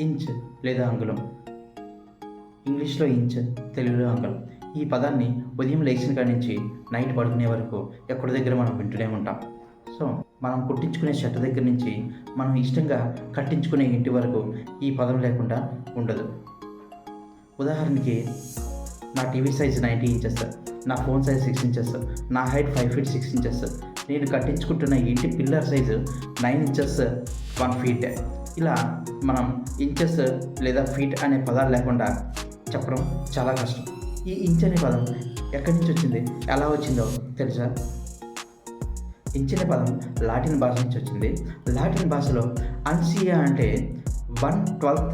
Inch లేదా అంగుళం. ఇంగ్లీష్లో ఇంచ్, తెలుగులో అంగుళం. ఈ పదాన్ని ఉదయం లేచిన కాడి నుంచి నైట్ పడుకునే వరకు ఎక్కడి దగ్గర మనం వింటూనే ఉంటాం. సో మనం కుట్టించుకునే షర్ట్ దగ్గర నుంచి మనం ఇష్టంగా కట్టించుకునే ఇంటి వరకు ఈ పదం లేకుండా ఉండదు. ఉదాహరణకి నా టీవీ సైజ్ 90 ఇంచెస్, నా ఫోన్ సైజ్ 6 ఇంచెస్, నా హైట్ 5 feet 6 inches, నేను కట్టించుకుంటున్న ఇంటి పిల్లర్ సైజు 9 inches 1 feet. ఇలా మనం ఇంచెస్ లేదా ఫీట్ అనే పదాలు లేకుండా చెప్పడం చాలా కష్టం. ఈ ఇంచ్ అనే పదం ఎక్కడి నుంచి వచ్చింది, ఎలా వచ్చిందో తెలుసా? ఇంచ్ అనే పదం లాటిన్ భాష నుంచి వచ్చింది. లాటిన్ భాషలో అన్సియా అంటే 1/12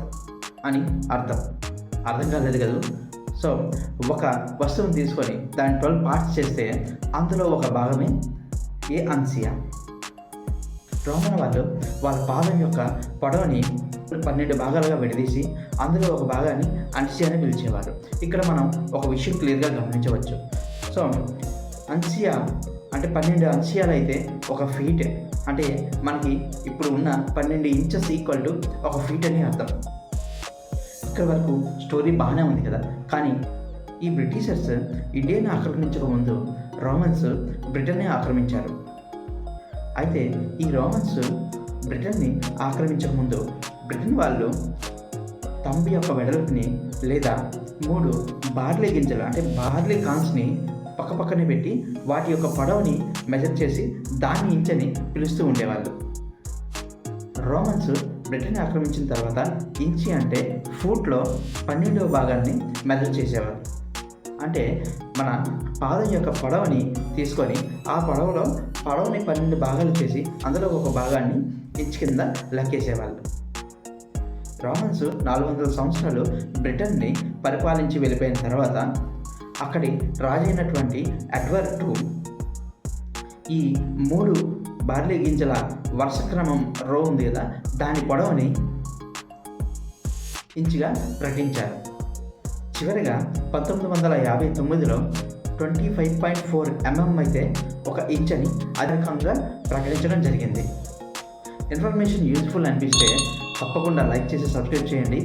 అని అర్థం కాలేదు కదా. సో ఒక వస్తువుని తీసుకొని దాన్ని 12 parts చేస్తే అందులో ఒక భాగమే ఏ అన్సియా. రోమన్ వాళ్ళు వాళ్ళ పాదం యొక్క పొడవుని 12 భాగాలుగా విడదీసి అందులో ఒక భాగాన్ని అన్సియా అని పిలిచేవారు. ఇక్కడ మనం ఒక విషయం క్లియర్గా గమనించవచ్చు. సో అన్సియా అంటే 12 అంశీయాలు అయితే ఒక ఫీట్ అంటే మనకి ఇప్పుడు ఉన్న 12 inches ఈక్వల్ టు ఒక ఫీట్ అని అర్థం. ఇక్కడ వరకు స్టోరీ బాగానే ఉంది కదా. కానీ ఈ బ్రిటిషర్స్ ఇండియాని ఆక్రమించక ముందు రోమన్స్ బ్రిటన్ని ఆక్రమించారు. అయితే ఈ రోమన్స్ బ్రిటన్ని ఆక్రమించక ముందు బ్రిటన్ వాళ్ళు తంబి యొక్క వెడల్పుని లేదా 3 బార్లీ గింజలు అంటే బార్లీ కాన్స్ని పక్కపక్కనే పెట్టి వాటి యొక్క పొడవుని మెజర్ చేసి దాన్ని ఇంచని పిలుస్తూ ఉండేవాళ్ళు. రోమన్స్ బ్రిటన్ని ఆక్రమించిన తర్వాత ఇంచి అంటే ఫూట్లో 12వ భాగాన్ని మెజర్ చేసేవారు. అంటే మన పాదం యొక్క పొడవుని తీసుకొని ఆ పొడవుని 12 భాగాలు చేసి అందులో ఒక భాగాన్ని ఇంచ్ కింద లెక్కేసేవాళ్ళు. రోమన్స్ 400 సంవత్సరాలు బ్రిటన్ని పరిపాలించి వెళ్ళిపోయిన తర్వాత అక్కడి రాజైనటువంటి ఎడ్వర్డ్ II ఈ 3 బార్లీ గింజల వరుస క్రమం రో ఉంది కదా, దాని పొడవుని ఇంచుగా ప్రకటించారు. చివరిగా 1959లో 25.4 mm అయితే ఒక ఇంచ్ అని అధికంగా ప్రకటించడం జరిగింది. ఇన్ఫర్మేషన్ యూజ్ఫుల్ అనిపిస్తే తప్పకుండా లైక్ చేసి సబ్స్క్రైబ్ చేయండి.